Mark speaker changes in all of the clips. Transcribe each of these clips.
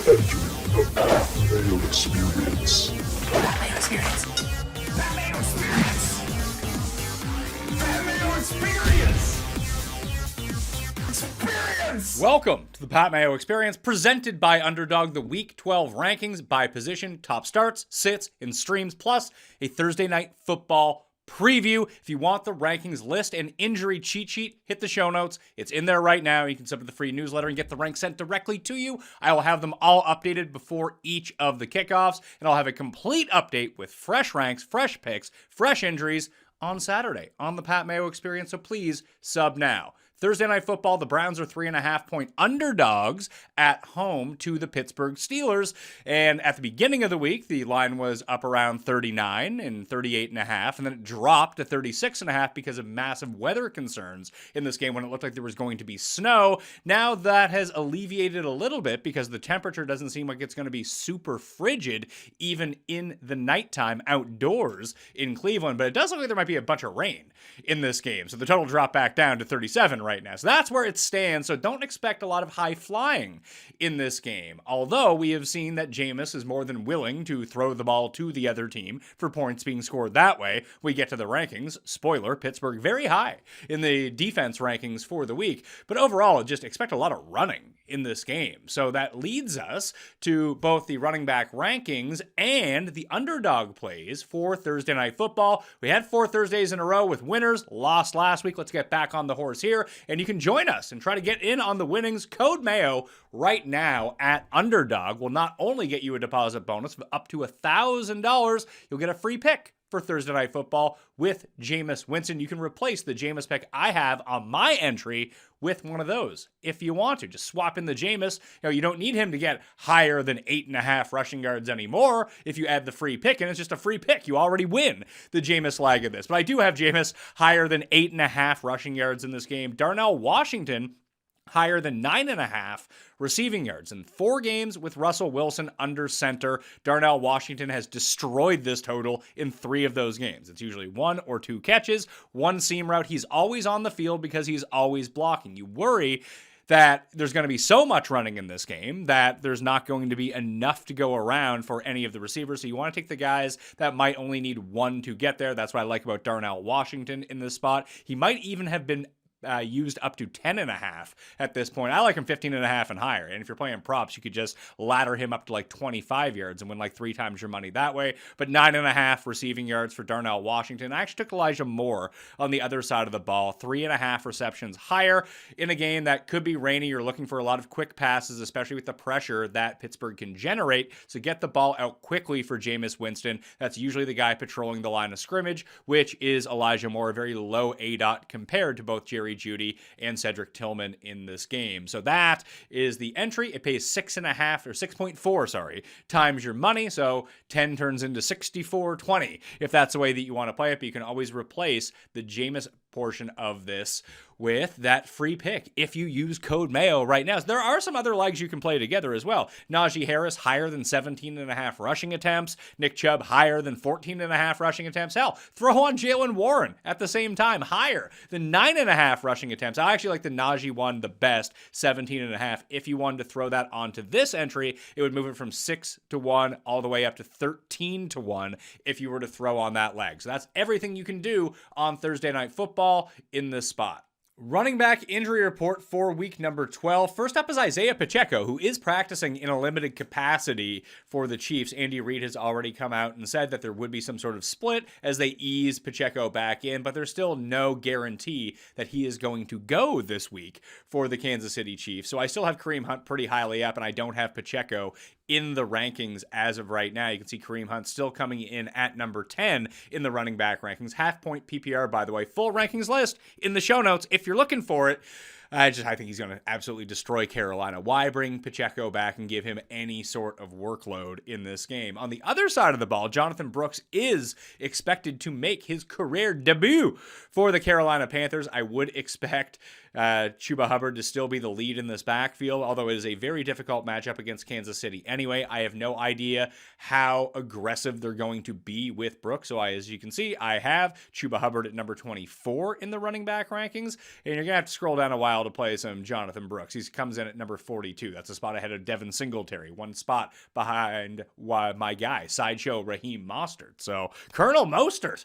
Speaker 1: Entering the Mayo experience.
Speaker 2: Mayo experience. Mayo experience. Mayo experience. Experience.
Speaker 3: Welcome to the Pat Mayo Experience, presented by Underdog, the Week 12 rankings by position, top starts, sits, and streams, plus a Thursday night football preview. If you want the rankings list and injury cheat sheet, hit the show notes. It's in there right now. You can sub to the free newsletter and get the ranks sent directly to you. I will have them all updated before each of the kickoffs, and I'll have a complete update with fresh ranks, fresh picks, fresh injuries on Saturday on the Pat Mayo Experience, so please sub now. Thursday Night Football, the Browns are 3.5-point underdogs at home to the Pittsburgh Steelers. And at the beginning of the week, the line was up around 39 and 38.5, and then it dropped to 36.5 because of massive weather concerns in this game when it looked like there was going to be snow. Now that has alleviated a little bit because the temperature doesn't seem like it's going to be super frigid even in the nighttime outdoors in Cleveland. But it does look like there might be a bunch of rain in this game. So the total dropped back down to 37 right now. So that's where it stands. So don't expect a lot of high flying in this game. Although we have seen that Jameis is more than willing to throw the ball to the other team for points being scored that way. We get to the rankings. Spoiler, Pittsburgh very high in the defense rankings for the week. But overall, just expect a lot of running in this game. So that leads us to both the running back rankings and the underdog plays for Thursday Night Football. We had 4 Thursdays in a row with winners, lost last week. Let's get back on the horse here. And you can join us and try to get in on the winnings. Code Mayo right now at Underdog will not only get you a deposit bonus of up to $1,000, you'll get a free pick for Thursday Night Football with Jameis Winston. You can replace the Jameis pick I have on my entry with one of those if you want to. Just swap in the Jameis. You don't need him to get higher than 8.5 rushing yards anymore if you add the free pick, and it's just a free pick. You already win the Jameis leg of this. But I do have Jameis higher than 8.5 rushing yards in this game. Darnell Washington higher than 9.5 receiving yards. In 4 games with Russell Wilson under center, Darnell Washington has destroyed this total in 3 of those games. It's usually 1 or 2 catches, 1 seam route. He's always on the field because he's always blocking. You worry that there's going to be so much running in this game that there's not going to be enough to go around for any of the receivers. So you want to take the guys that might only need 1 to get there. That's what I like about Darnell Washington in this spot. He might even have been used up to 10.5 at this point. I like him 15.5 and higher. And if you're playing props, you could just ladder him up to like 25 yards and win like 3 times your money that way. But 9.5 receiving yards for Darnell Washington. I actually took Elijah Moore on the other side of the ball. 3.5 receptions higher in a game that could be rainy. You're looking for a lot of quick passes, especially with the pressure that Pittsburgh can generate. So get the ball out quickly for Jameis Winston. That's usually the guy patrolling the line of scrimmage, which is Elijah Moore, a very low ADOT compared to both Jerry Jeudy and Cedric Tillman in this game. So that is the entry. It pays 6.5 or 6.4, times your money. So 10 turns into 64.20 if that's the way that you want to play it. But you can always replace the Jameis portion of this with that free pick if you use code Mayo right now. So there are some other legs you can play together as well. Najee Harris higher than 17.5 rushing attempts. Nick Chubb higher than 14.5 rushing attempts. Hell, throw on Jaylen Warren at the same time, higher than 9.5 rushing attempts. I actually like the Najee one the best, 17.5. If you wanted to throw that onto this entry, it would move it from 6-1 all the way up to 13-1 if you were to throw on that leg. So that's everything you can do on Thursday Night Football in this spot. Running back injury report for week number 12. First up is Isaiah Pacheco, who is practicing in a limited capacity for the Chiefs. Andy Reid has already come out and said that there would be some sort of split as they ease Pacheco back in, but there's still no guarantee that he is going to go this week for the Kansas City Chiefs. So I still have Kareem Hunt pretty highly up, and I don't have Pacheco in the rankings as of right now. You can see Kareem Hunt still coming in at number 10 in the running back rankings. Half-point PPR, by the way. Full rankings list in the show notes if you're looking for it. I think he's going to absolutely destroy Carolina. Why bring Pacheco back and give him any sort of workload in this game? On the other side of the ball, Jonathan Brooks is expected to make his career debut for the Carolina Panthers. I would expect Chuba Hubbard to still be the lead in this backfield, although it is a very difficult matchup against Kansas City. Anyway, I have no idea how aggressive they're going to be with Brooks. So as you can see, I have Chuba Hubbard at number 24 in the running back rankings, and you're going to have to scroll down a while to play some Jonathan Brooks. He comes in at number 42. That's a spot ahead of Devin Singletary, one spot behind my guy, Sideshow Raheem Mostert. So Colonel Mostert.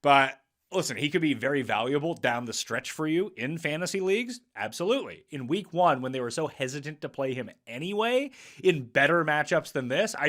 Speaker 3: But listen, he could be very valuable down the stretch for you in fantasy leagues. Absolutely. In week 1, when they were so hesitant to play him anyway, in better matchups than this, I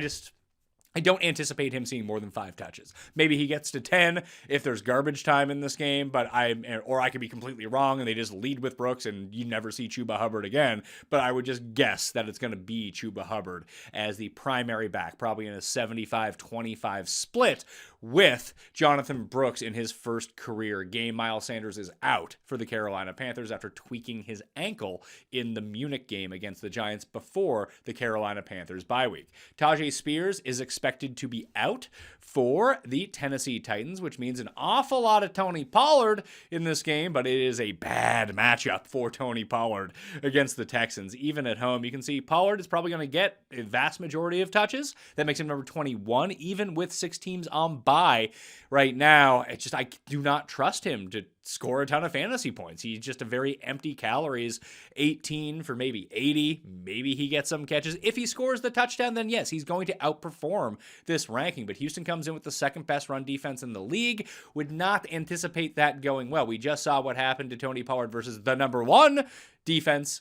Speaker 3: don't anticipate him seeing more than 5 touches. Maybe he gets to 10 if there's garbage time in this game, or I could be completely wrong and they just lead with Brooks and you never see Chuba Hubbard again. But I would just guess that it's going to be Chuba Hubbard as the primary back, probably in a 75-25 split with Jonathan Brooks in his first career game. Miles Sanders is out for the Carolina Panthers after tweaking his ankle in the Munich game against the Giants before the Carolina Panthers bye week. Tajay Spears is expected to be out for the Tennessee Titans, which means an awful lot of Tony Pollard in this game, but it is a bad matchup for Tony Pollard against the Texans. Even at home, you can see Pollard is probably going to get a vast majority of touches. That makes him number 21, even with 6 teams on bye right now. I do not trust him to score a ton of fantasy points. He's just a very empty calories, 18 for maybe 80. Maybe he gets some catches. If he scores the touchdown, then yes, he's going to outperform this ranking. But Houston comes in with the second best run defense in the league. Would not anticipate that going well. We just saw what happened to Tony Pollard versus the number 1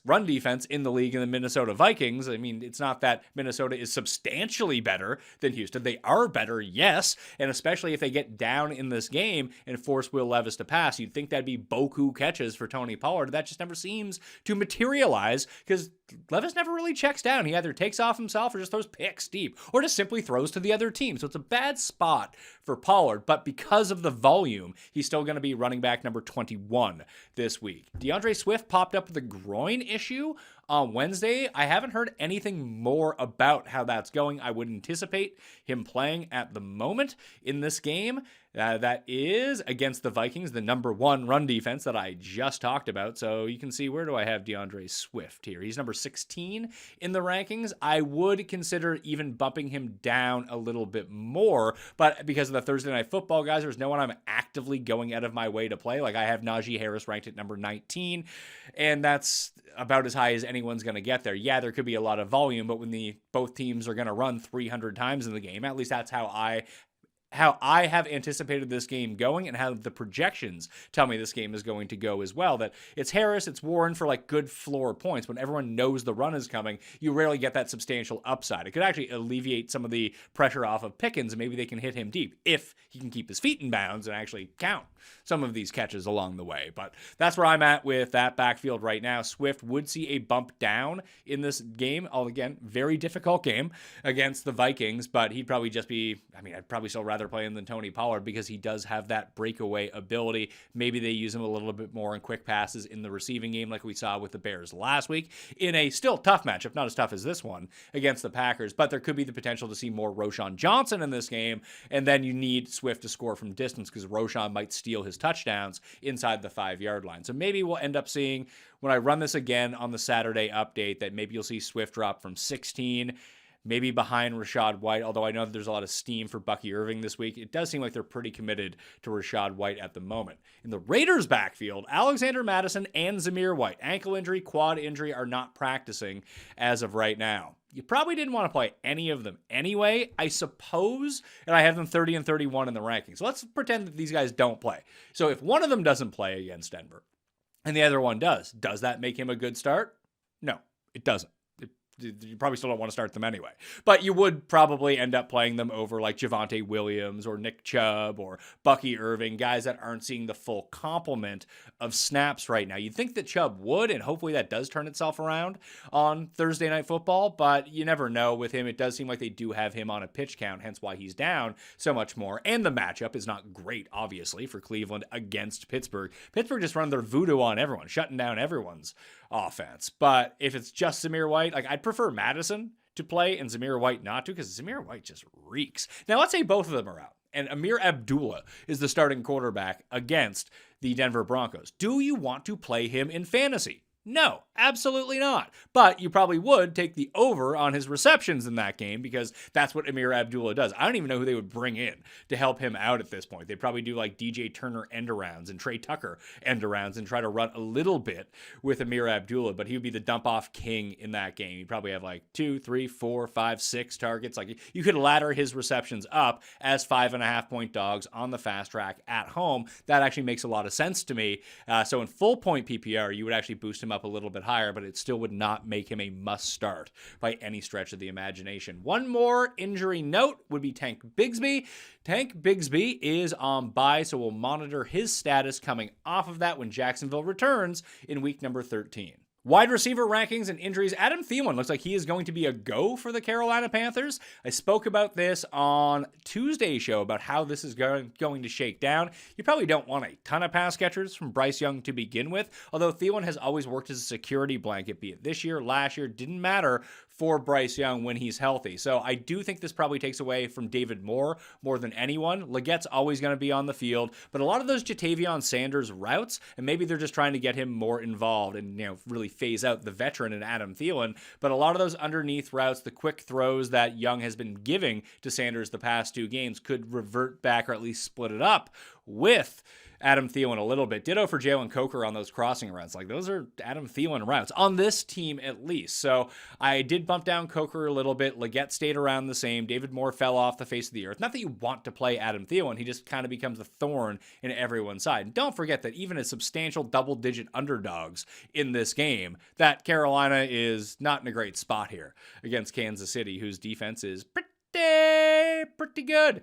Speaker 3: run defense in the league in the Minnesota Vikings. I mean, it's not that Minnesota is substantially better than Houston. They are better, yes, and especially if they get down in this game and force Will Levis to pass, you'd think that'd be Boku catches for Tony Pollard. That just never seems to materialize because Levis never really checks down. He either takes off himself or just throws picks deep or just simply throws to the other team. So it's a bad spot for Pollard, but because of the volume, he's still going to be running back number 21 this week. DeAndre Swift popped up with a groin issue on Wednesday. I haven't heard anything more about how that's going. I would anticipate him playing at the moment in this game. That is against the Vikings, the number 1 run defense that I just talked about. So you can see, where do I have DeAndre Swift here? He's number 16 in the rankings. I would consider even bumping him down a little bit more, but because of the Thursday Night Football guys, there's no one I'm actively going out of my way to play. Like I have Najee Harris ranked at number 19, and that's about as high as anyone's going to get there. Yeah, there could be a lot of volume, but when both teams are going to run 300 times in the game, at least that's how I have anticipated this game going and how the projections tell me this game is going to go as well. That it's Harris, it's Warren for like good floor points. When everyone knows the run is coming, you rarely get that substantial upside. It could actually alleviate some of the pressure off of Pickens, and maybe they can hit him deep if he can keep his feet in bounds and actually count some of these catches along the way. But that's where I'm at with that backfield right now. Swift would see a bump down in this game. Again, very difficult game against the Vikings, but he'd probably just be, I'd probably still rather play him than Tony Pollard because he does have that breakaway ability. Maybe they use him a little bit more in quick passes in the receiving game like we saw with the Bears last week in a still tough matchup, not as tough as this one against the Packers, but there could be the potential to see more Roschon Johnson in this game, and then you need Swift to score from distance because Roschon might steal his touchdowns inside the 5-yard line. So maybe we'll end up seeing, when I run this again on the Saturday update, that maybe you'll see Swift drop from 16, maybe behind Rachaad White, although I know that there's a lot of steam for Bucky Irving this week. It does seem like they're pretty committed to Rachaad White at the moment. In the Raiders backfield, Alexander Mattison and Zamir White, ankle injury, quad injury, are not practicing as of right now. You probably didn't want to play any of them anyway, I suppose, and I have them 30 and 31 in the rankings. So let's pretend that these guys don't play. So if one of them doesn't play against Denver and the other one does that make him a good start? No, it doesn't. You probably still don't want to start them anyway. But you would probably end up playing them over like Javonte Williams or Nick Chubb or Bucky Irving, guys that aren't seeing the full complement of snaps right now. You'd think that Chubb would, and hopefully that does turn itself around on Thursday Night Football, but you never know with him. It does seem like they do have him on a pitch count, hence why he's down so much more. And the matchup is not great, obviously, for Cleveland against Pittsburgh. Pittsburgh just run their voodoo on everyone, shutting down everyone's offense. But if it's just Zamir White, like I'd prefer Madison to play and Zamir White not to, because Zamir White just reeks. Now let's say both of them are out And Amir Abdullah is the starting quarterback against the Denver Broncos. Do you want to play him in fantasy? No, absolutely not. But you probably would take the over on his receptions in that game because that's what Amir Abdullah does. I don't even know who they would bring in to help him out at this point. They'd probably do like DJ Turner end-arounds and Trey Tucker end-arounds and try to run a little bit with Amir Abdullah, but he would be the dump-off king in that game. He'd probably have like 2, 3, 4, 5, 6 targets. Like you could ladder his receptions up as 5.5-point dogs on the fast track at home. That actually makes a lot of sense to me. So in full point PPR, you would actually boost him up a little bit higher, but it still would not make him a must start by any stretch of the imagination. One more injury note would be Tank Bigsby. Tank Bigsby is on bye, so we'll monitor his status coming off of that when Jacksonville returns in week number 13. Wide receiver rankings and injuries. Adam Thielen looks like he is going to be a go for the Carolina Panthers. I spoke about this on Tuesday's show about how this is going to shake down. You probably don't want a ton of pass catchers from Bryce Young to begin with, although Thielen has always worked as a security blanket, be it this year, last year, didn't matter for Bryce Young when he's healthy. So I do think this probably takes away from David Moore more than anyone. Legette's always going to be on the field, but a lot of those Jatavion Sanders routes, and maybe they're just trying to get him more involved and really phase out the veteran in Adam Thielen, but a lot of those underneath routes, the quick throws that Young has been giving to Sanders the past 2 games could revert back or at least split it up with Adam Thielen a little bit. Ditto for Jalen Coker on those crossing routes. Like those are Adam Thielen routes on this team at least. So I did bump down Coker a little bit. Legette stayed around the same. David Moore fell off the face of the earth. Not that you want to play Adam Thielen. He just kind of becomes a thorn in everyone's side. And don't forget that even as substantial double-digit underdogs in this game, that Carolina is not in a great spot here against Kansas City, whose defense is pretty good.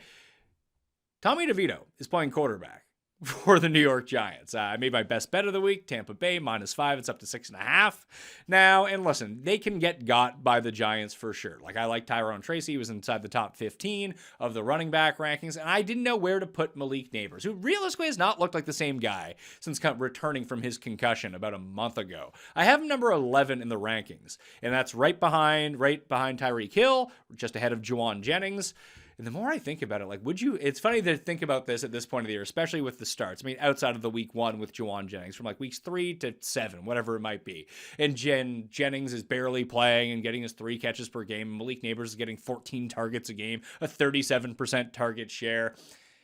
Speaker 3: Tommy DeVito is playing quarterback for the New York Giants. I made my best bet of the week, Tampa Bay, -5. It's up to 6.5 now. And listen, they can get got by the Giants for sure. Like I like Tyrone Tracy. He was inside the top 15 of the running back rankings. And I didn't know where to put Malik Neighbors, who realistically has not looked like the same guy since returning from his concussion about a month ago. I have him number 11 in the rankings. And that's right behind Tyreek Hill, just ahead of Juwan Jennings. And the more I think about it, it's funny to think about this at this point of the year, especially with the starts. I mean, outside of the week 1 with Juwan Jennings, from weeks 3 to 7, whatever it might be. And Jennings is barely playing and getting his 3 catches per game. Malik Neighbors is getting 14 targets a game, a 37% target share.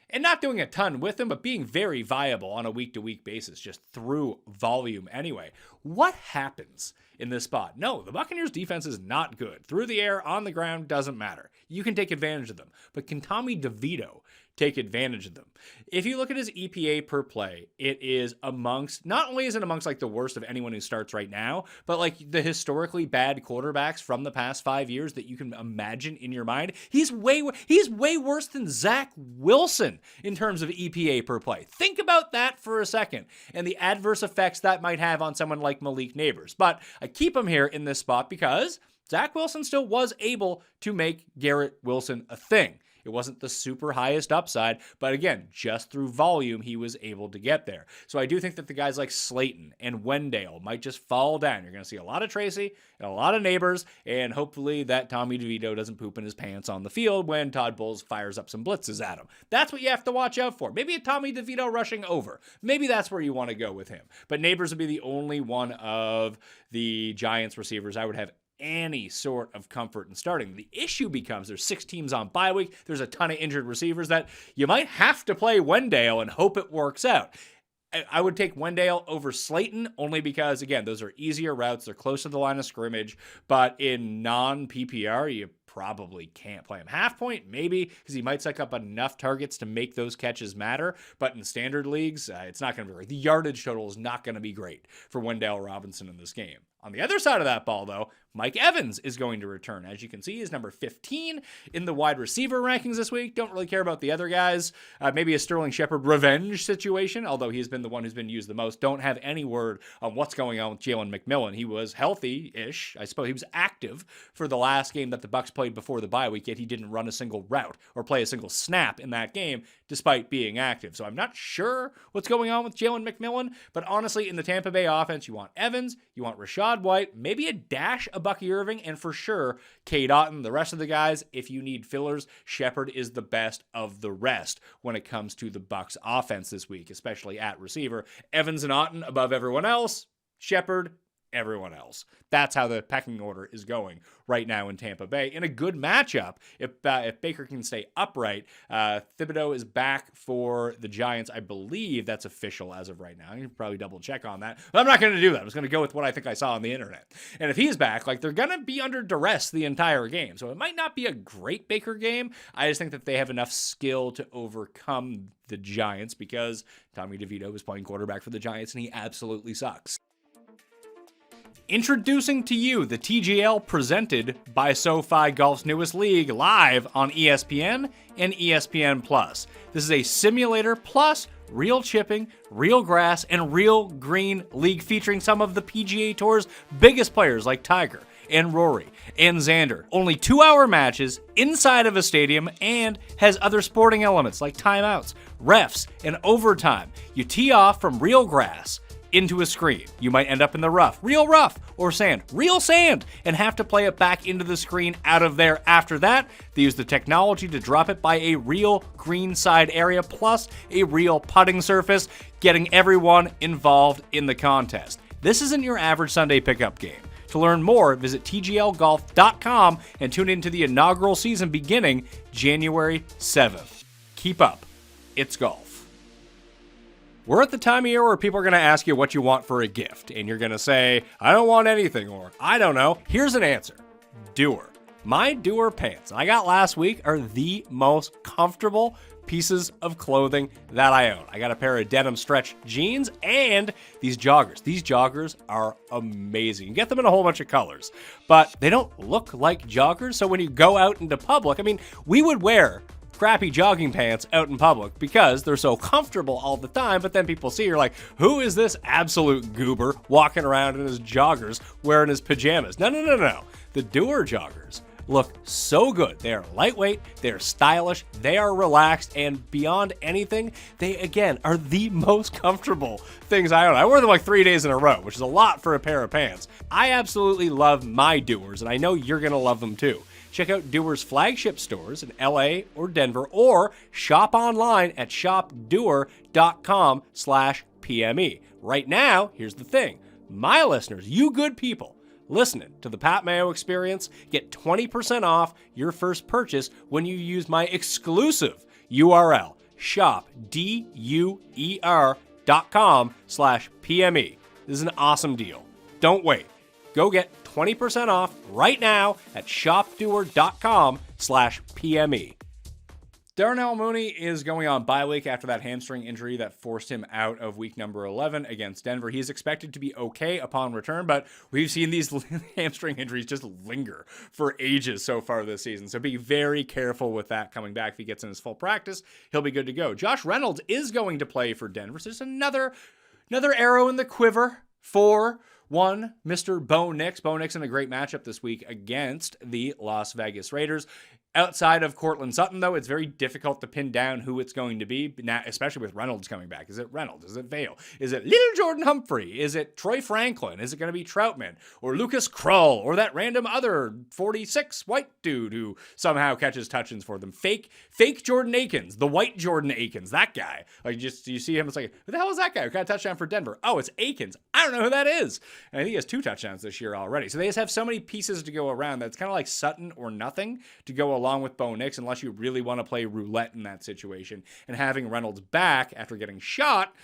Speaker 3: And not doing a ton with him, but being very viable on a week-to-week basis, just through volume anyway. What happens in this spot? No, the Buccaneers' defense is not good. Through the air, on the ground, doesn't matter. You can take advantage of them. But can Tommy DeVito take advantage of them? If you look at his EPA per play, it is not only is it amongst the worst of anyone who starts right now, but the historically bad quarterbacks from the past 5 years that you can imagine in your mind. He's way worse than Zach Wilson in terms of EPA per play. Think about that for a second and the adverse effects that might have on someone like Malik Neighbors. But I keep him here in this spot because Zach Wilson still was able to make Garrett Wilson a thing. It wasn't the super highest upside, but again, just through volume, he was able to get there. So I do think that the guys like Slayton and Wendale might just fall down. You're going to see a lot of Tracy and a lot of Neighbors, and hopefully that Tommy DeVito doesn't poop in his pants on the field when Todd Bowles fires up some blitzes at him. That's what you have to watch out for. Maybe a Tommy DeVito rushing over. Maybe that's where you want to go with him. But Neighbors would be the only one of the Giants receivers I would have any sort of comfort in starting. The issue becomes there's 6 teams on bye week. There's a ton of injured receivers that you might have to play Wendale and hope it works out. I would take Wendale over Slayton only because, again, those are easier routes. They're close to the line of scrimmage, but in non-PPR, you probably can't play him. Half point, maybe, because he might suck up enough targets to make those catches matter, but in standard leagues, it's not going to be great. The yardage total is not going to be great for Wendale Robinson in this game. On the other side of that ball, though, Mike Evans is going to return. As you can see, he's number 15 in the wide receiver rankings this week. Don't really care about the other guys. Maybe a Sterling Shepard revenge situation, although he's been the one who's been used the most. Don't have any word on what's going on with Jalen McMillan. He was healthy-ish. I suppose he was active for the last game that the Bucs played before the bye week, yet he didn't run a single route or play a single snap in that game despite being active. So I'm not sure what's going on with Jalen McMillan, but honestly, in the Tampa Bay offense, you want Evans, you want Rashad White, maybe a dash of Bucky Irving, and for sure, Cade Otton. The rest of the guys, if you need fillers, Shepard is the best of the rest when it comes to the Bucs offense this week, especially at receiver. Evans and Otton above everyone else. Shepard, everyone else. That's how the pecking order is going right now in Tampa Bay. In a good matchup, if Baker can stay upright, Thibodeau is back for the Giants. I believe that's official as of right now. You can probably double check on that. But I'm not going to do that. I'm just going to go with what I think I saw on the internet. And if he's back, like, they're going to be under duress the entire game. So it might not be a great Baker game. I just think that they have enough skill to overcome the Giants because Tommy DeVito is playing quarterback for the Giants and he absolutely sucks. Introducing to you the TGL presented by SoFi Golf's newest league, live on ESPN and ESPN+. This is a simulator plus real chipping, real grass, and real green league featuring some of the PGA Tour's biggest players like Tiger and Rory and Xander. Only 2-hour matches inside of a stadium and has other sporting elements like timeouts, refs, and overtime. You tee off from real grass into a screen. You might end up in the rough, or sand, real sand, and have to play it back into the screen out of there. After that, they use the technology to drop it by a real green side area plus a real putting surface, getting everyone involved in the contest. This isn't your average Sunday pickup game. To learn more, visit tglgolf.com and tune into the inaugural season beginning January 7th. Keep up. It's golf. We're at the time of year where people are going to ask you what you want for a gift, and you're going to say, I don't want anything, or I don't know. Here's an answer. Dewar. My Dewar pants I got last week are the most comfortable pieces of clothing that I own. I got a pair of denim stretch jeans and these joggers. These joggers are amazing. You get them in a whole bunch of colors, but they don't look like joggers, so when you go out into public, I mean, we would wear crappy jogging pants out in public because they're so comfortable all the time, but then people see you're like, who is this absolute goober walking around in his joggers wearing his pajamas? No. The Dewar joggers look so good. They are lightweight, they're stylish, they are relaxed, and beyond anything, they, again, are the most comfortable things I own. I wore them like 3 days in a row, which is a lot for a pair of pants. I absolutely love my Dewars, and I know you're going to love them too. Check out Dewar's flagship stores in LA or Denver, or shop online at shopdewar.com/PME. Right now, here's the thing. My listeners, you good people listening to the Pat Mayo Experience, get 20% off your first purchase when you use my exclusive URL, shopdewar.com/PME. This is an awesome deal. Don't wait. Go get 20% off right now at shopdewar.com/PME. Darnell Mooney is going on bye week after that hamstring injury that forced him out of week number 11 against Denver. He is expected to be okay upon return, but we've seen these hamstring injuries just linger for ages so far this season. So be very careful with that coming back. If he gets in his full practice, he'll be good to go. Josh Reynolds is going to play for Denver. So just another arrow in the quiver for Mr. Bo Nix. Bo Nix in a great matchup this week against the Las Vegas Raiders. Outside of Cortland Sutton, though, it's very difficult to pin down who it's going to be, now, especially with Reynolds coming back. Is it Reynolds? Is it Vale? Is it Little Jordan Humphrey? Is it Troy Franklin? Is it going to be Troutman? Or Lucas Krull? Or that random other 46 white dude who somehow catches touchdowns for them? Fake Jordan Akins. The white Jordan Akins. That guy. Like, you see him, it's like, who the hell is that guy who got a touchdown for Denver? Oh, it's Akins. I don't know who that is. And I think he has 2 touchdowns this year already. So they just have so many pieces to go around that it's kind of like Sutton or nothing to go along with Bo Nix, unless you really want to play roulette in that situation. And having Reynolds back after getting shot,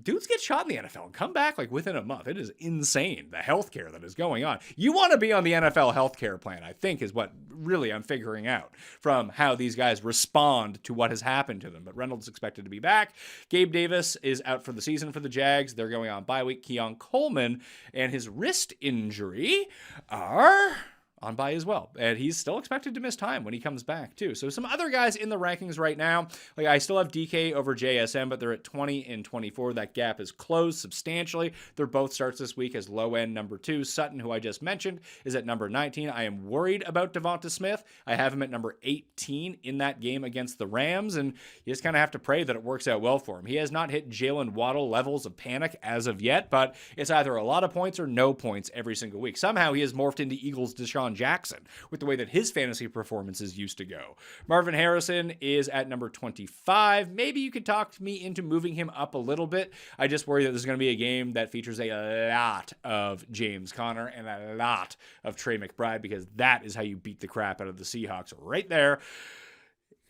Speaker 3: dudes get shot in the NFL and come back like within a month. It is insane, the healthcare that is going on. You want to be on the NFL healthcare plan, I think, is what really I'm figuring out from how these guys respond to what has happened to them. But Reynolds is expected to be back. Gabe Davis is out for the season for the Jags. They're going on bye week. Keon Coleman and his wrist injury are on bye as well. And he's still expected to miss time when he comes back too. So some other guys in the rankings right now, like I still have DK over JSM, but they're at 20 and 24. That gap is closed substantially. They're both starts this week as low end number 2. Sutton, who I just mentioned, is at number 19. I am worried about Devonta Smith. I have him at number 18 in that game against the Rams, and you just kind of have to pray that it works out well for him. He has not hit Jalen Waddle levels of panic as of yet, but it's either a lot of points or no points every single week. Somehow he has morphed into Eagles Deshaun Jackson with the way that his fantasy performances used to go. Marvin Harrison is at number 25. Maybe you could talk me into moving him up a little bit. I just worry that this is going to be a game that features a lot of James Conner and a lot of Trey McBride, because that is how you beat the crap out of the Seahawks right there.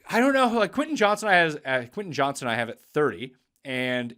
Speaker 3: I don't know, like Quentin Johnson I have at 30, and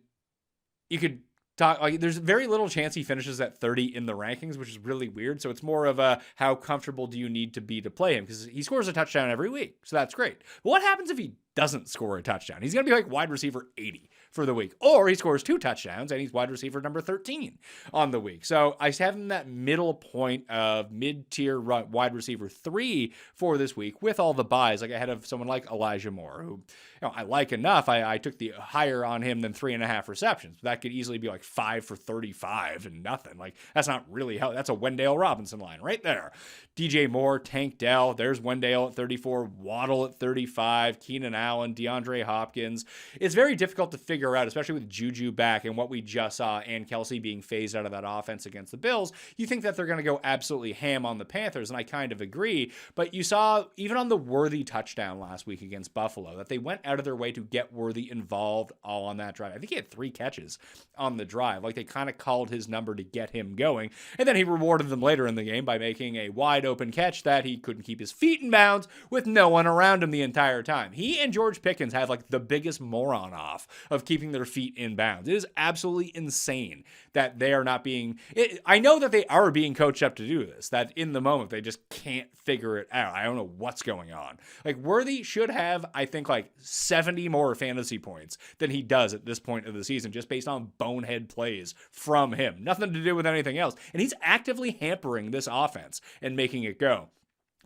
Speaker 3: you could talk, like, there's very little chance he finishes at 30 in the rankings, which is really weird. So it's more of a how comfortable do you need to be to play him, because he scores a touchdown every week, so that's great. But what happens if he doesn't score a touchdown? He's going to be like wide receiver 80 for the week, or he scores 2 touchdowns and he's wide receiver number 13 on the week. So I have him that middle point of mid-tier wide receiver 3 for this week with all the buys, like ahead of someone like Elijah Moore, who I like enough. I took the higher on him than 3.5 receptions. That could easily be like 5 for 35 and nothing. Like, that's not really how, that's a Wendell Robinson line right there. DJ Moore, Tank Dell, there's Wendell at 34, Waddle at 35, Keenan Allen, DeAndre Hopkins. It's very difficult to figure out, especially with Juju back and what we just saw and Kelsey being phased out of that offense against the Bills. You think that they're going to go absolutely ham on the Panthers, and I kind of agree. But you saw, even on the Worthy touchdown last week against Buffalo, that they went out of their way to get Worthy involved all on that drive. I think he had 3 catches on the drive. Like, they kind of called his number to get him going. And then he rewarded them later in the game by making a wide open catch that he couldn't keep his feet in bounds with no one around him the entire time. He and George Pickens have like the biggest moron off of keeping their feet in bounds. It is absolutely insane that they are not being, I know that they are being coached up to do this, that in the moment they just can't figure it out. I don't know what's going on. Like, Worthy should have, I think, like 70 more fantasy points than he does at this point of the season, just based on bonehead plays from him. Nothing to do with anything else. And he's actively hampering this offense and making it go.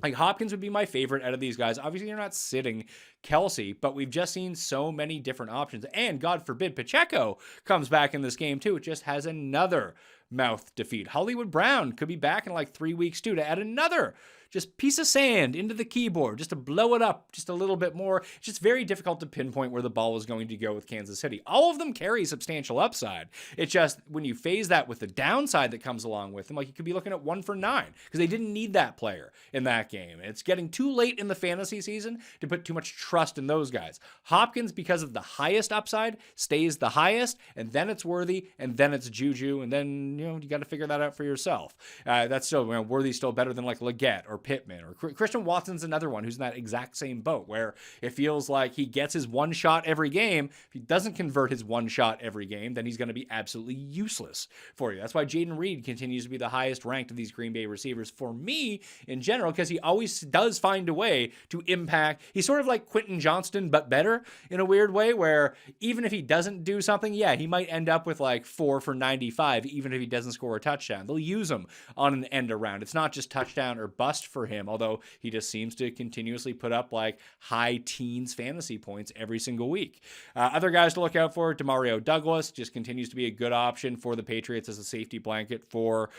Speaker 3: Like, Hopkins would be my favorite out of these guys. Obviously, you're not sitting Kelsey, but we've just seen so many different options. And God forbid Pacheco comes back in this game too. It just has another mouth to feed. Hollywood Brown could be back in like 3 weeks too, to add another just piece of sand into the keyboard, just to blow it up just a little bit more. It's just very difficult to pinpoint where the ball is going to go with Kansas City. All of them carry substantial upside. It's just when you phase that with the downside that comes along with them, like, you could be looking at 1 for 9 because they didn't need that player in that game. It's getting too late in the fantasy season to put too much trust in those guys. Hopkins, because of the highest upside, stays the highest, and then it's Worthy, and then it's Juju, and then, you got to figure that out for yourself. That's still, Worthy's still better than like Leggett or Pittman, or Christian Watson's another one who's in that exact same boat where it feels like he gets his one shot every game. If he doesn't convert his one shot every game, then he's going to be absolutely useless for you. That's why Jaden Reed continues to be the highest ranked of these Green Bay receivers for me in general, because he always does find a way to impact. He's sort of like Quentin Johnston, but better in a weird way, where even if he doesn't do something, he might end up with like 4 for 95, even if he doesn't score a touchdown. They'll use him on an end around. It's not just touchdown or bust for him, although he just seems to continuously put up like high teens fantasy points every single week. Other guys to look out for, Demario Douglas just continues to be a good option for the Patriots as a safety blanket for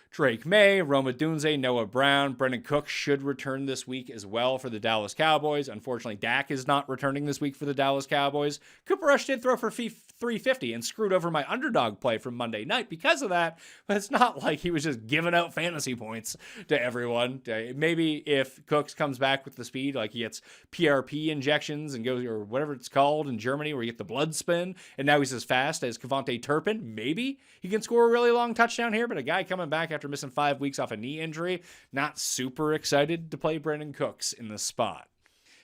Speaker 3: Drake May, Roma Dunze, Noah Brown. Brendan Cook should return this week as well for the Dallas Cowboys. Unfortunately, Dak is not returning this week for the Dallas Cowboys. Cooper Rush did throw for 350 and screwed over my underdog play from Monday night because of that, but it's not like he was just giving out fantasy points to everyone. Maybe if Cooks comes back with the speed, like he gets PRP injections and goes, or whatever it's called in Germany, where you get the blood spin, and now he's as fast as Kevontae Turpin, maybe he can score a really long touchdown here. But a guy coming back after missing 5 weeks off a knee injury, not super excited to play Brandon Cooks in this spot.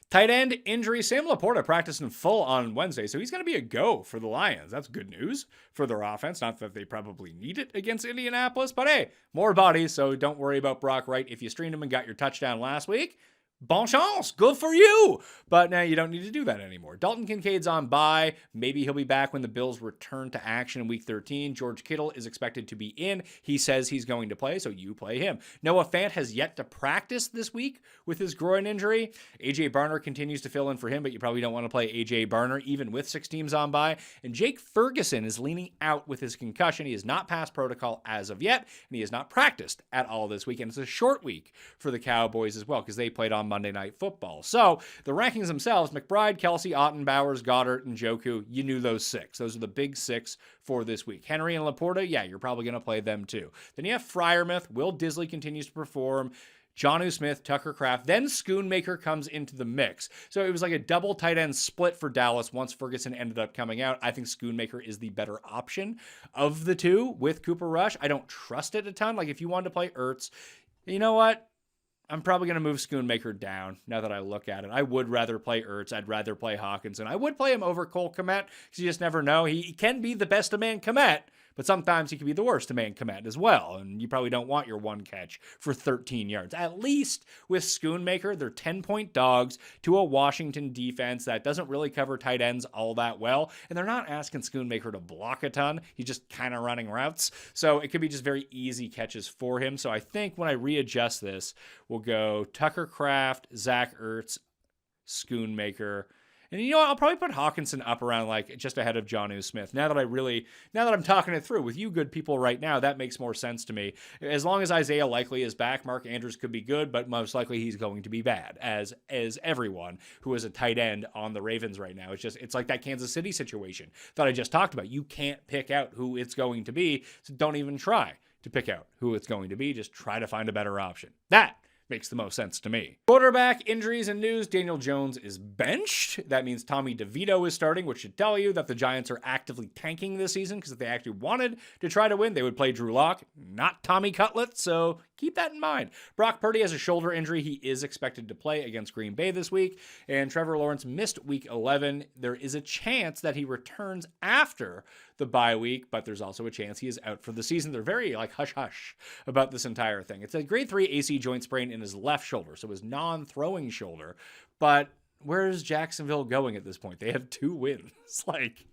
Speaker 3: Tight end injury. Sam Laporta practiced in full on Wednesday, so he's going to be a go for the Lions. That's good news for their offense. Not that they probably need it against Indianapolis, but hey, more bodies, so don't worry about Brock Wright. If you streamed him and got your touchdown last week, Bon chance, good for you. But now you don't need to do that anymore. Dalton Kincaid's on bye. Maybe he'll be back when the Bills return to action in Week 13. George Kittle is expected to be in. He says he's going to play, so you play him. Noah Fant has yet to practice this week with his groin injury. A.J. Barner continues to fill in for him, but you probably don't want to play A.J. Barner even with 6 teams on bye. And Jake Ferguson is leaning out with his concussion. He is not past protocol as of yet, and he has not practiced at all this week. And it's a short week for the Cowboys as well because they played on Monday Night Football. So the rankings themselves, McBride, Kelsey, Otten, Bowers, Goddard, and Njoku, you knew those 6. Those are the big 6 for this week. Henry and Laporta, yeah, you're probably going to play them too. Then you have Freiermuth. Will Disley continues to perform. Jonnu Smith, Tucker Kraft, then Schoonmaker comes into the mix. So it was like a double tight end split for Dallas once Ferguson ended up coming out. I think Schoonmaker is the better option of the two with Cooper Rush. I don't trust it a ton. Like if you wanted to play Ertz, you know what? I'm probably going to move Schoonmaker down now that I look at it. I would rather play Ertz. I'd rather play Hawkinson. I would play him over Cole Kmet because you just never know. He can be the best of man Kmet, but sometimes he can be the worst of man Kmet as well. And you probably don't want your one catch for 13 yards. At least with Schoonmaker, they're 10-point dogs to a Washington defense that doesn't really cover tight ends all that well. And they're not asking Schoonmaker to block a ton. He's just kind of running routes. So it could be just very easy catches for him. So I think when I readjust this, we'll go Tucker Kraft, Zach Ertz, Schoonmaker. And you know what? I'll probably put Hawkinson up around like just ahead of Jonnu Smith. Now that I'm talking it through with you good people right now, that makes more sense to me. As long as Isaiah Likely is back, Mark Andrews could be good, but most likely he's going to be bad, as everyone who is a tight end on the Ravens right now. It's like that Kansas City situation that I just talked about. You can't pick out who it's going to be, so don't even try to pick out who it's going to be. Just try to find a better option. That makes the most sense to me. Quarterback injuries and news. Daniel Jones is benched. That means Tommy DeVito is starting, which should tell you that the Giants are actively tanking this season because if they actually wanted to try to win, they would play Drew Lock, not Tommy Cutlet. So keep that in mind. Brock Purdy has a shoulder injury. He is expected to play against Green Bay this week. And Trevor Lawrence missed week 11. There is a chance that he returns after the bye week, but there's also a chance he is out for the season. They're very like hush-hush about this entire thing. It's a grade 3 AC joint sprain in his left shoulder, so his non-throwing shoulder. But where is Jacksonville going at this point? They have 2 wins. Like,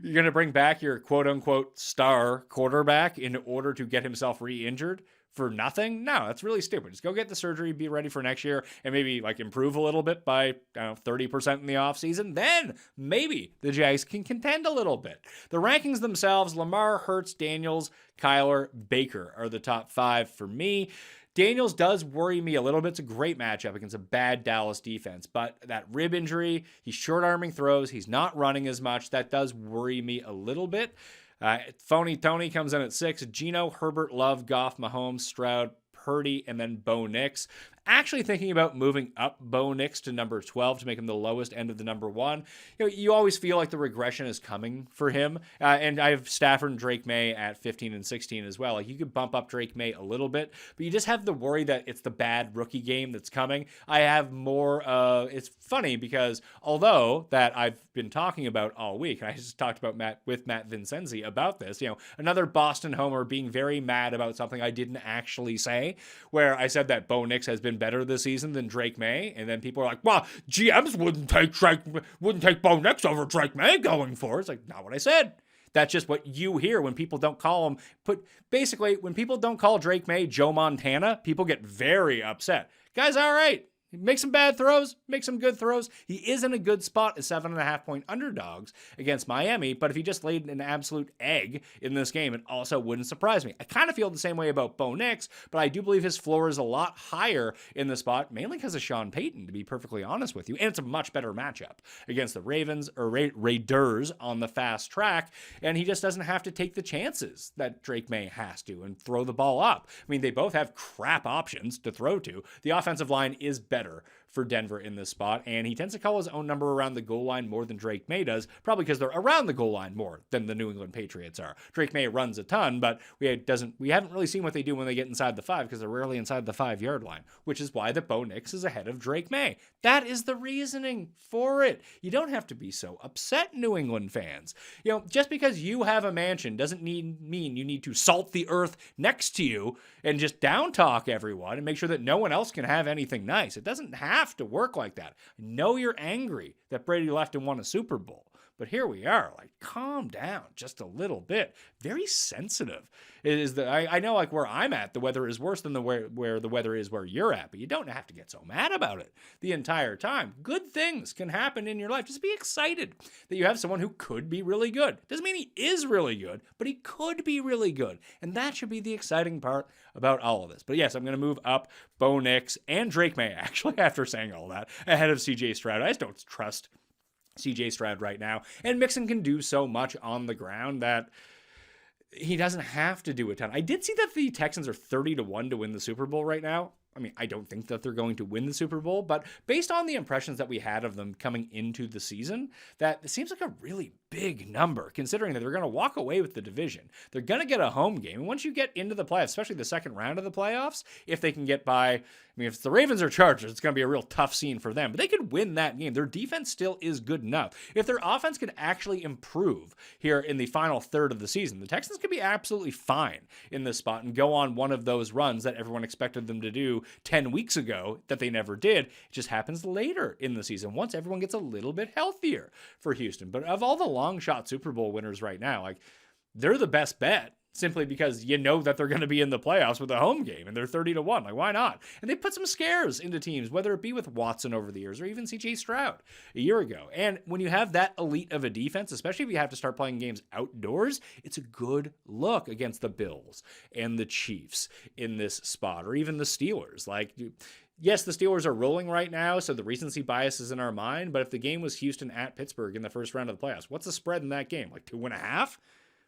Speaker 3: you're going to bring back your quote-unquote star quarterback in order to get himself re-injured for nothing? No, that's really stupid. Just go get the surgery, be ready for next year, and maybe like improve a little bit by 30% in the offseason. Then maybe the Jags can contend a little bit. The rankings themselves, Lamar, Hurts, Daniels, Kyler, Baker are the top 5 for me. Daniels does worry me a little bit. It's a great matchup against a bad Dallas defense, but that rib injury, he's short-arming throws, he's not running as much. That does worry me a little bit. Phony Tony comes in at 6. Geno, Herbert, Love, Goff, Mahomes, Stroud, Purdy, and then Bo Nix. Actually thinking about moving up Bo Nix to number 12 to make him the lowest end of the number 1. You always feel like the regression is coming for him. And I have Stafford and Drake May at 15 and 16 as well. Like you could bump up Drake May a little bit, but you just have the worry that it's the bad rookie game that's coming. I have more, it's funny because although that I've been talking about all week, and I just talked about Matt Vincenzi about this, another Boston homer being very mad about something I didn't actually say, where I said that Bo Nix has been better this season than Drake May, and then people are like, well, GMs wouldn't take Bo Nix over Drake May going forward. It's like, not what I said. That's just what you hear when people don't call him. Basically, when people don't call Drake May Joe Montana, people get very upset. Guy's all right. He makes some bad throws, makes some good throws. He is in a good spot as 7.5-point underdogs against Miami, but if he just laid an absolute egg in this game, it also wouldn't surprise me. I kind of feel the same way about Bo Nix, but I do believe his floor is a lot higher in the spot, mainly because of Sean Payton, to be perfectly honest with you, and it's a much better matchup against the Ravens or Raiders on the fast track, and he just doesn't have to take the chances that Drake May has to and throw the ball up. I mean, they both have crap options to throw to. The offensive line is better for Denver in this spot, and he tends to call his own number around the goal line more than Drake May does, probably because they're around the goal line more than the New England Patriots are. Drake May runs a ton, but we haven't really seen what they do when they get inside the 5 because they're rarely inside the 5-yard line, which is why the Bo Nix is ahead of Drake May. That is the reasoning for it. You don't have to be so upset, New England fans. Just because you have a mansion doesn't mean you need to salt the earth next to you and just down talk everyone and make sure that no one else can have anything nice. It doesn't have have to work like that. I know you're angry that Brady left and won a Super Bowl. But here we are, like, calm down just a little bit. Very sensitive. It is that I know, like, where I'm at, the weather is worse than where the weather is where you're at, but you don't have to get so mad about it the entire time. Good things can happen in your life. Just be excited that you have someone who could be really good. Doesn't mean he is really good, but he could be really good. And that should be the exciting part about all of this. But yes, I'm going to move up Bo Nix and Drake May, actually, after saying all that, ahead of CJ Stroud. I just don't trust CJ Stroud right now. And Mixon can do so much on the ground that he doesn't have to do a ton. I did see that the Texans are 30-1 to win the Super Bowl right now. I mean, I don't think that they're going to win the Super Bowl, but based on the impressions that we had of them coming into the season, that it seems like a really big number, considering that they're going to walk away with the division. They're going to get a home game. And once you get into the playoffs, especially the second round of the playoffs, if they can get by, I mean, if it's the Ravens or Chargers, it's going to be a real tough scene for them. But they could win that game. Their defense still is good enough. If their offense can actually improve here in the final third of the season, the Texans could be absolutely fine in this spot and go on one of those runs that everyone expected them to do 10 weeks ago that they never did. It just happens later in the season once everyone gets a little bit healthier for Houston. But of all the long shot Super Bowl winners right now, like, they're the best bet simply because you know that they're going to be in the playoffs with a home game and they're 30-1. Like, why not? And they put some scares into teams, whether it be with Watson over the years or even CJ Stroud a year ago. And when you have that elite of a defense, especially if you have to start playing games outdoors, it's a good look against the Bills and the Chiefs in this spot, or even the Steelers. Like, yes, the Steelers are rolling right now, so the recency bias is in our mind. But if the game was Houston at Pittsburgh in the first round of the playoffs, what's the spread in that game? Like 2.5?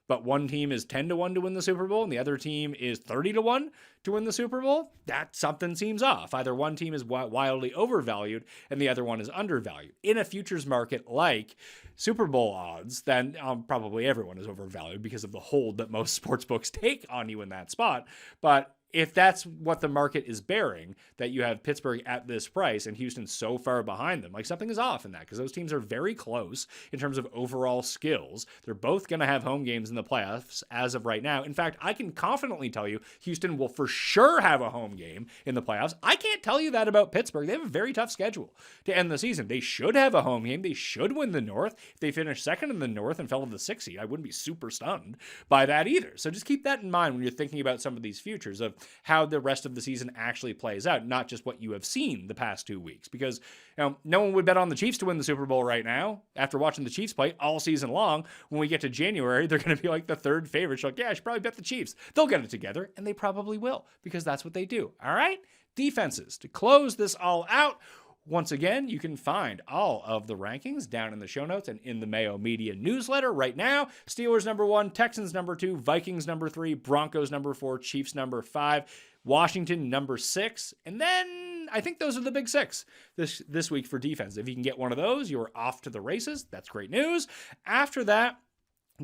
Speaker 3: But one team is 10-1 to win the Super Bowl, and the other team is 30-1 to win the Super Bowl? That something seems off. Either one team is wildly overvalued, and the other one is undervalued. In a futures market like Super Bowl odds, then probably everyone is overvalued because of the hold that most sportsbooks take on you in that spot. But if that's what the market is bearing, that you have Pittsburgh at this price and Houston so far behind them, like, something is off in that, because those teams are very close in terms of overall skills. They're both going to have home games in the playoffs as of right now. In fact, I can confidently tell you Houston will for sure have a home game in the playoffs. I can't tell you that about Pittsburgh. They have a very tough schedule to end the season. They should have a home game. They should win the North. If they finish second in the North and fell to the 6th seed, I wouldn't be super stunned by that either. So just keep that in mind when you're thinking about some of these futures of how the rest of the season actually plays out, not just what you have seen the past 2 weeks. Because, you know, no one would bet on the Chiefs to win the Super Bowl right now after watching the Chiefs play all season long. When we get to January, they're going to be like the third favorite. Like, yeah, I should probably bet the Chiefs. They'll get it together, and they probably will, because that's what they do. All right? Defenses. To close this all out, once again, you can find all of the rankings down in the show notes and in the Mayo Media newsletter right now. Steelers number 1, Texans number 2, Vikings number 3, Broncos number 4, Chiefs number 5, Washington number 6, and then I think those are the big 6 this week for defense. If you can get one of those, you're off to the races. That's great news. After that,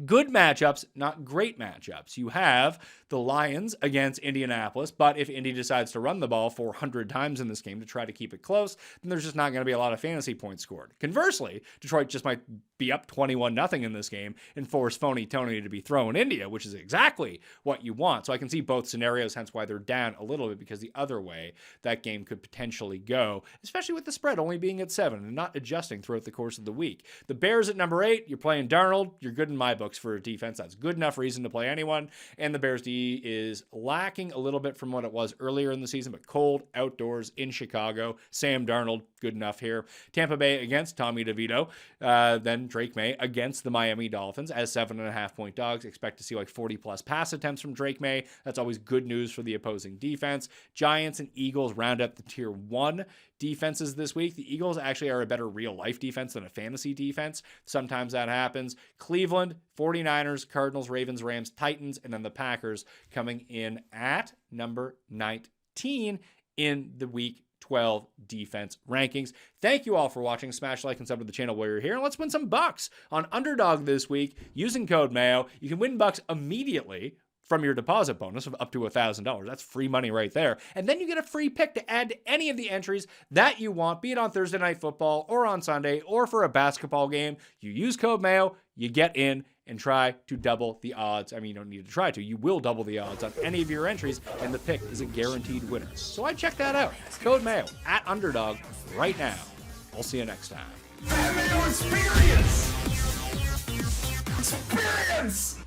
Speaker 3: good matchups, not great matchups. You have the Lions against Indianapolis, but if Indy decides to run the ball 400 times in this game to try to keep it close, then there's just not going to be a lot of fantasy points scored. Conversely, Detroit just might be up 21-0 in this game and force phony Tony to be throwing India, which is exactly what you want. So I can see both scenarios, hence why they're down a little bit, because the other way that game could potentially go, especially with the spread only being at 7 and not adjusting throughout the course of the week. The Bears at number 8, you're playing Darnold, you're good in my books for a defense. That's good enough reason to play anyone. And the Bears D is lacking a little bit from what it was earlier in the season, but cold, outdoors, in Chicago. Sam Darnold, good enough here. Tampa Bay against Tommy DeVito. Then Drake May against the Miami Dolphins as 7.5-point dogs. Expect to see like 40-plus pass attempts from Drake May. That's always good news for the opposing defense. Giants and Eagles round up the tier 1 defenses this week. The Eagles actually are a better real-life defense than a fantasy defense. Sometimes that happens. Cleveland, 49ers, Cardinals, Ravens, Rams, Titans, and then the Packers coming in at number 19 in the week 12 defense rankings. Thank you all for watching. Smash like and sub to the channel while you're here. And let's win some bucks on Underdog this week using code Mayo. You can win bucks immediately from your deposit bonus of up to $1,000. That's free money right there. And then you get a free pick to add to any of the entries that you want, be it on Thursday Night Football or on Sunday or for a basketball game. You use code Mayo, you get in, and try to double the odds. I mean, you don't need to try to. You will double the odds on any of your entries, and the pick is a guaranteed winner. So I check that out. Code Mayo at underdog right now. We'll see you next time.
Speaker 2: Mayo experience! Experience!